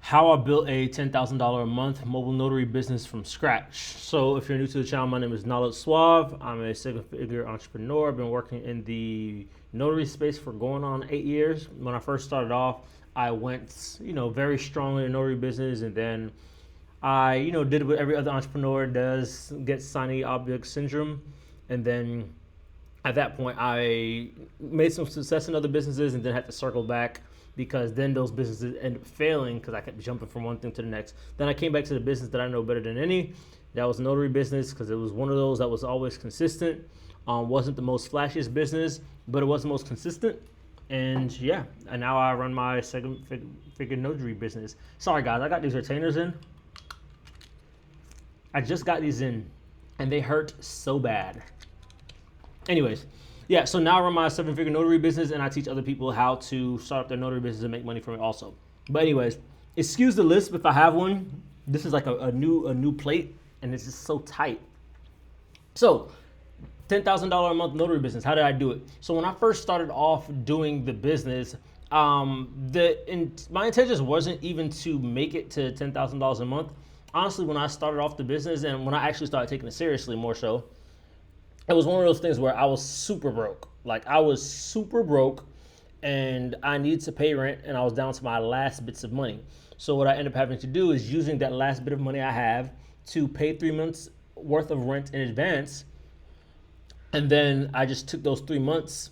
How I built a $10,000 a month mobile notary business from scratch. So if you're new to the channel, my name is Suave. I'm a seven-figure entrepreneur. I've been working in the notary space for going on 8 years. When I first started off, I went, very strongly in the notary business, and then I, did what every other entrepreneur does, get shiny object syndrome, and then at that point, I made some success in other businesses and then had to circle back because then those businesses ended up failing because I kept jumping from one thing to the next. Then I came back to the business that I know better than any. That was notary business because it was one of those that was always consistent. Wasn't the most flashiest business, but it was the most consistent. And yeah, and now I run my second figure notary business. Sorry guys, I got these retainers in. I just got these in and they hurt so bad. Anyways, yeah, so now I run my seven-figure notary business and I teach other people how to start up their notary business and make money from it also. But anyways, excuse the lisp if I have one. This is like a new plate and it's just so tight. So, $10,000 a month notary business. How did I do it? So when I first started off doing the business, my intentions wasn't even to make it to $10,000 a month. Honestly, when I started off the business and when I actually started taking it seriously more so, it was one of those things where I was super broke. Like I was super broke and I needed to pay rent and I was down to my last bits of money. So what I ended up having to do is using that last bit of money I have to pay 3 months worth of rent in advance. And then I just took those 3 months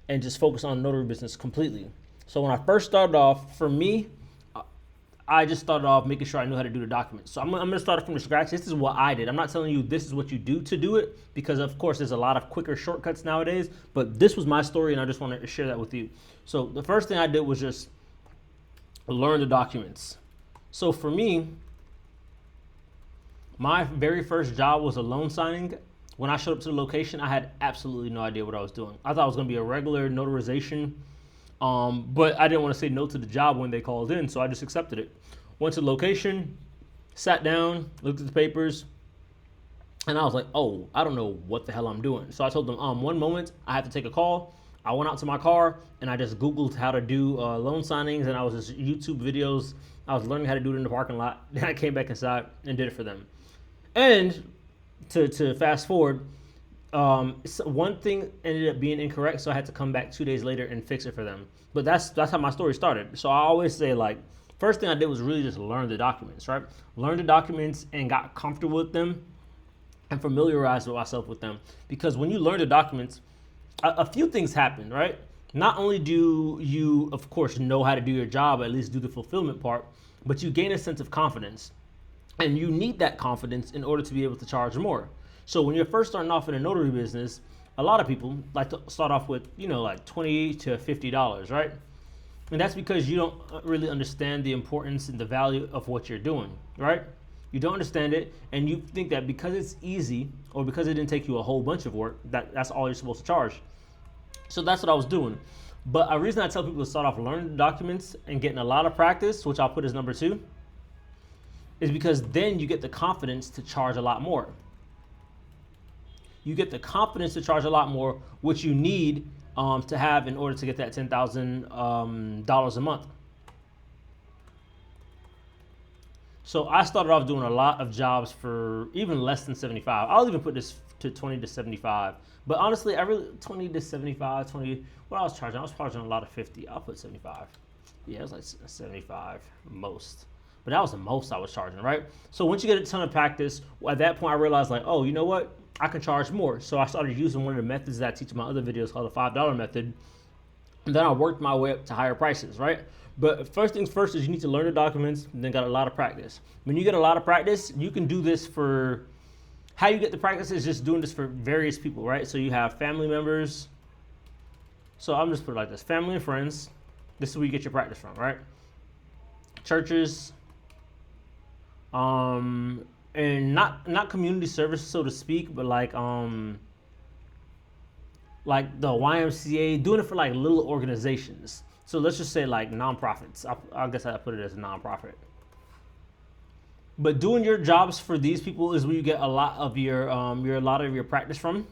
and just focused on notary business completely. So when I first started off, for me, I just started off making sure I knew how to do the documents. So I'm going to start from scratch. This is what I did. I'm not telling you this is what you do to do it because, of course, there's a lot of quicker shortcuts nowadays. But this was my story, and I just wanted to share that with you. So the first thing I did was just learn the documents. So for me, my very first job was a loan signing. When I showed up to the location, I had absolutely no idea what I was doing. I thought it was going to be a regular notarization. But I didn't want to say no to the job when they called in, so I just accepted it. Went to the location, sat down, looked at the papers, and I was like, oh, I don't know what the hell I'm doing. So I told them, one moment, I have to take a call. I went out to my car, and I just Googled how to do loan signings, and I was just YouTube videos. I was learning how to do it in the parking lot. Then I came back inside and did it for them. And to fast forward, so one thing ended up being incorrect, so I had to come back 2 days later and fix it for them. But that's how my story started. So I always say, like, first thing I did was really just learn the documents, right? Learn the documents and got comfortable with them and familiarized myself with them. Because when you learn the documents, a few things happen, right? Not only do you, of course, know how to do your job, at least do the fulfillment part, but you gain a sense of confidence. And you need that confidence in order to be able to charge more. So when you're first starting off in a notary business, a lot of people like to start off with, like $20 to $50, right? And that's because you don't really understand the importance and the value of what you're doing, right? You don't understand it, and you think that because it's easy or because it didn't take you a whole bunch of work, that's all you're supposed to charge. So that's what I was doing. But a reason I tell people to start off learning the documents and getting a lot of practice, which I'll put as number 2, is because then you get the confidence to charge a lot more. You get the confidence to charge a lot more, which you need to have in order to get that $10,000 a month. So I started off doing a lot of jobs for even less than 75. I'll even put this to 20 to 75. But honestly, 20 to 75, 20, what I was charging a lot of 50. I'll put 75. Yeah, it was like 75 most. But that was the most I was charging, right? So once you get a ton of practice, at that point I realized, like, oh, you know what? I can charge more. So I started using one of the methods that I teach in my other videos called the $5 method. And then I worked my way up to higher prices, right? But first things first is you need to learn the documents and then got a lot of practice. When you get a lot of practice, you can do this for, how you get the practice is just doing this for various people, right? So you have family members. So I'm just put it like this, family and friends. This is where you get your practice from, right? Churches, and not community service, so to speak, but like the YMCA, doing it for like little organizations. So let's just say like nonprofits. I guess I put it as a nonprofit. But doing your jobs for these people is where you get a lot of your practice from,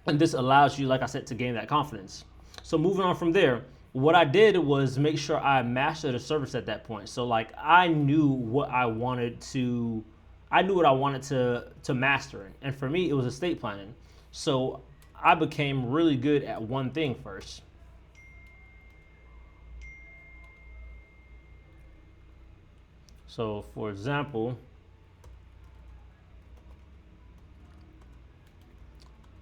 and this allows you, like I said, to gain that confidence. So moving on from there, what I did was make sure I mastered the service at that point. So like I knew what I wanted to, to master it. And for me, it was estate planning. So I became really good at one thing first. So for example,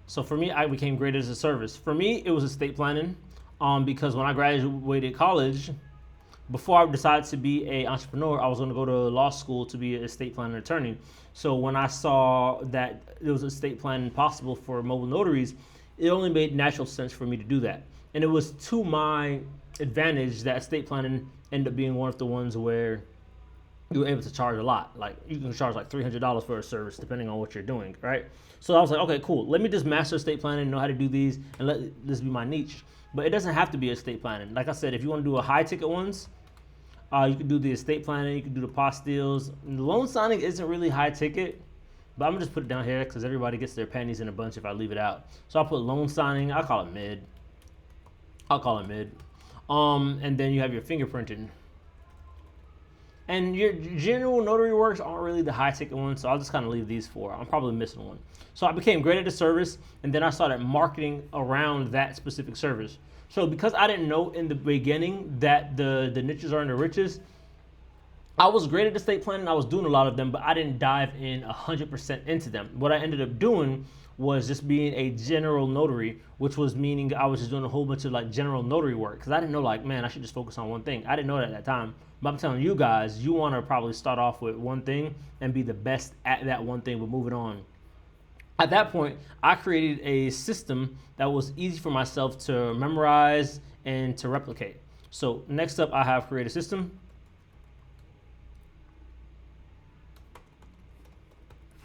so for me, I became great as a service. For me, it was estate planning, because when I graduated college, before I decided to be an entrepreneur, I was going to go to law school to be an estate planning attorney. So when I saw that there was estate planning possible for mobile notaries, it only made natural sense for me to do that. And it was to my advantage that estate planning ended up being one of the ones where you were able to charge a lot. Like you can charge like $300 for a service depending on what you're doing, right? So I was like, okay, cool. Let me just master estate planning, know how to do these, and let this be my niche. But it doesn't have to be estate planning. Like I said, if you want to do a high ticket ones, you can do the estate planning, you can do the apostilles. The loan signing isn't really high ticket, but I'm gonna just put it down here because everybody gets their panties in a bunch if I leave it out. So I'll put loan signing, I'll call it mid. And then you have your fingerprinting. And your general notary works aren't really the high ticket ones, so I'll just kind of leave these four. I'm probably missing one. So I became great at the service, and then I started marketing around that specific service. So because I didn't know in the beginning that the niches are in the riches, I was great at estate planning. I was doing a lot of them, but I didn't dive in 100% into them. What I ended up doing was just being a general notary, which was meaning I was just doing a whole bunch of like general notary work. Because I didn't know like, man, I should just focus on one thing. I didn't know that at that time. But I'm telling you guys, you want to probably start off with one thing and be the best at that one thing, but move it on. At that point, I created a system that was easy for myself to memorize and to replicate. So next up, I have create a system.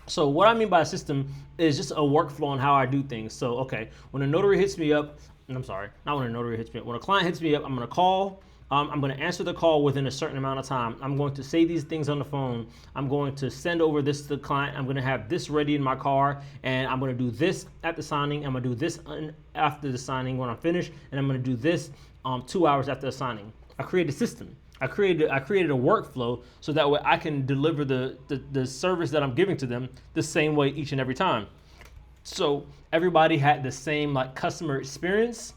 So what I mean by a system is just a workflow on how I do things. So, okay, when a notary hits me up, I'm sorry, not when a notary hits me up. When a client hits me up, I'm going to call. I'm going to answer the call within a certain amount of time. I'm going to say these things on the phone. I'm going to send over this to the client. I'm going to have this ready in my car, and I'm going to do this at the signing. I'm going to do this after the signing when I'm finished, and I'm going to do this 2 hours after the signing. I created a system. I created a workflow so that way I can deliver the service that I'm giving to them the same way each and every time. So everybody had the same like customer experience.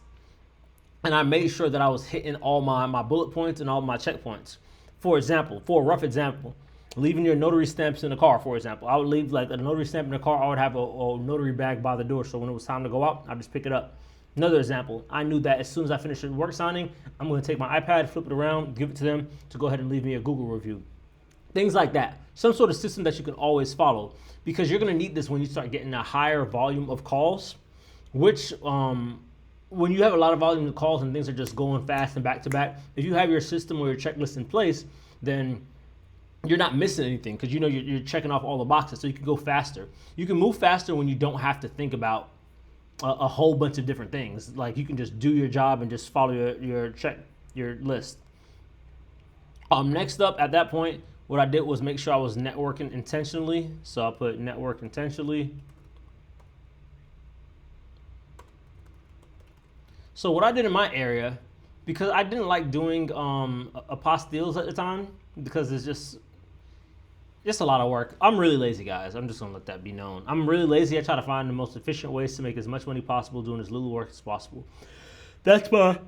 And I made sure that I was hitting all my bullet points and all my checkpoints. For example, for a rough example, leaving your notary stamps in the car, for example. I would leave like a notary stamp in the car. I would have a notary bag by the door. So when it was time to go out, I'd just pick it up. Another example, I knew that as soon as I finished the work signing, I'm going to take my iPad, flip it around, give it to them to go ahead and leave me a Google review. Things like that. Some sort of system that you can always follow, because you're going to need this when you start getting a higher volume of calls, which when you have a lot of volume of calls and things are just going fast and back to back, if you have your system or your checklist in place, then you're not missing anything because you know you're checking off all the boxes, so you can go faster. You can move faster when you don't have to think about a whole bunch of different things. Like you can just do your job and just follow your list. Next up, at that point, what I did was make sure I was networking intentionally. So I put network intentionally. So what I did in my area, because I didn't like doing apostilles at the time, because it's just a lot of work. I'm really lazy, guys. I'm just gonna let that be known. I'm really lazy. I try to find the most efficient ways to make as much money possible, doing as little work as possible. That's my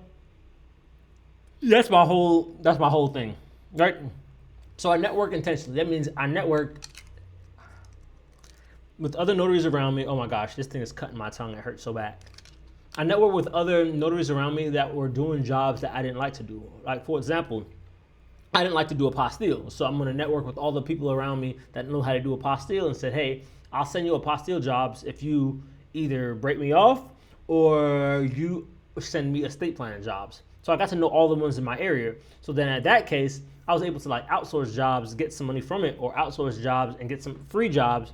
whole thing, right? So I network intentionally. That means I network with other notaries around me. Oh my gosh, this thing is cutting my tongue. It hurts so bad. I network with other notaries around me that were doing jobs that I didn't like to do. Like for example, I didn't like to do apostille. So I'm going to network with all the people around me that know how to do apostille and said, hey, I'll send you apostille jobs if you either break me off or you send me estate planning jobs. So I got to know all the ones in my area. So then at that case, I was able to like outsource jobs, get some money from it, or outsource jobs and get some free jobs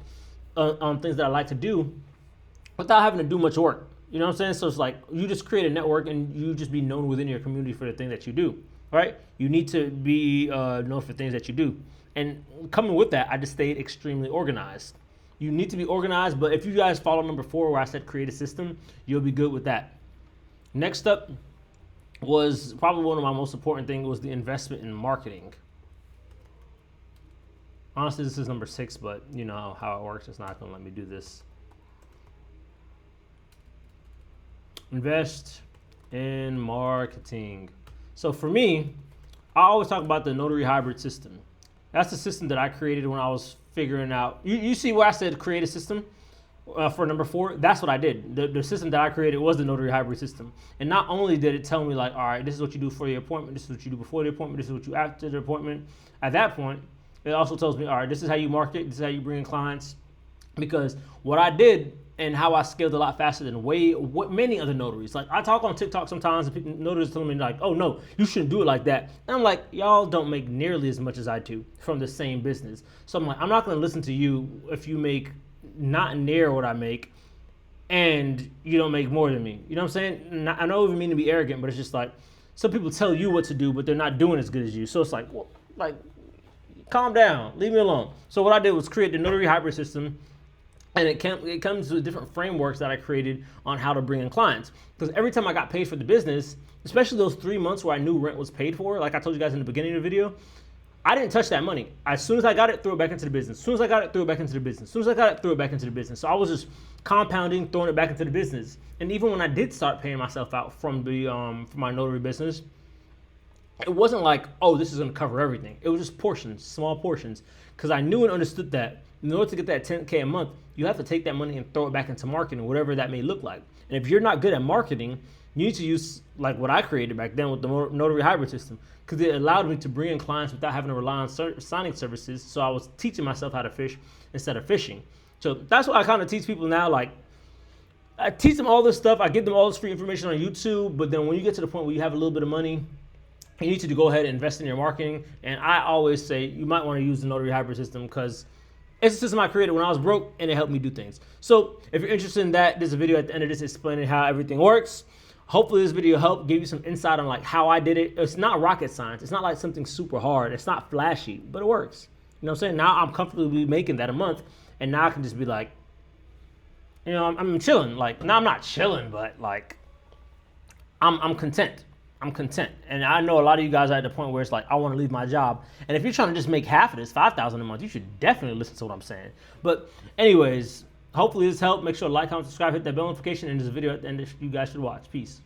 on things that I like to do without having to do much work. You know what I'm saying? So it's like you just create a network and you just be known within your community for the thing that you do. Right? You need to be known for things that you do. And coming with that, I just stayed extremely organized. You need to be organized, but if you guys follow number 4 where I said create a system, you'll be good with that. Next up, was probably one of my most important things was the investment in marketing. Honestly, this is number 6, but you know how it works. It's not going to let me do this. Invest in marketing. So for me, I always talk about the Notary hybrid system. That's the system that I created when I was figuring out. You see where I said create a system for number 4? That's what I did. The system that I created was the Notary hybrid system. And not only did it tell me like, all right, this is what you do for the appointment. This is what you do before the appointment. This is what you after the appointment. At that point, it also tells me, all right, this is how you market. This is how you bring in clients. Because what I did and how I scaled a lot faster than many other notaries. Like I talk on TikTok sometimes, and notaries telling me like, "Oh no, you shouldn't do it like that." And I'm like, "Y'all don't make nearly as much as I do from the same business." So I'm like, I'm not going to listen to you if you make not near what I make, and you don't make more than me. You know what I'm saying? I don't even mean to be arrogant, but it's just like some people tell you what to do, but they're not doing as good as you. So it's like, well, like, calm down, leave me alone. So what I did was create the Notary hybrid system. And it comes with different frameworks that I created on how to bring in clients. Because every time I got paid for the business, especially those 3 months where I knew rent was paid for, like I told you guys in the beginning of the video, I didn't touch that money. As soon as I got it, threw it back into the business. As soon as I got it, threw it back into the business. As soon as I got it, threw it back into the business. So I was just compounding, throwing it back into the business. And even when I did start paying myself out from from my notary business, it wasn't like, oh, this is going to cover everything. It was just portions, small portions, because I knew and understood that in order to get that 10K a month, you have to take that money and throw it back into marketing, whatever that may look like. And if you're not good at marketing, you need to use like what I created back then with the Notary hybrid system, because it allowed me to bring in clients without having to rely on signing services. So I was teaching myself how to fish instead of fishing. So that's what I kind of teach people now. Like I teach them all this stuff. I give them all this free information on YouTube. But then when you get to the point where you have a little bit of money, you need to go ahead and invest in your marketing. And I always say you might want to use the Notary hybrid system because it's a system I created when I was broke and it helped me do things. So if you're interested in that, there's a video at the end of this explaining how everything works. Hopefully this video helped give you some insight on like how I did it. It's not rocket science. It's not like something super hard. It's not flashy, but it works. You know what I'm saying? Now I'm comfortably making that a month, and now I can just be like, you know, I'm chilling. Like now I'm not chilling, but like I'm content. I'm content. And I know a lot of you guys are at the point where it's like, I want to leave my job. And if you're trying to just make half of this, $5,000 a month, you should definitely listen to what I'm saying. But anyways, hopefully this helped. Make sure to like, comment, subscribe, hit that bell notification, and there's a video at the end that you guys should watch. Peace.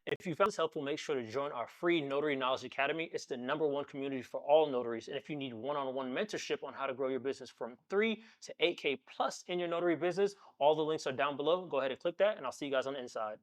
If you found this helpful, make sure to join our free Notary Knowledge Academy. It's the #1 community for all notaries. And if you need one-on-one mentorship on how to grow your business from 3 to 8K plus in your notary business, all the links are down below. Go ahead and click that, and I'll see you guys on the inside.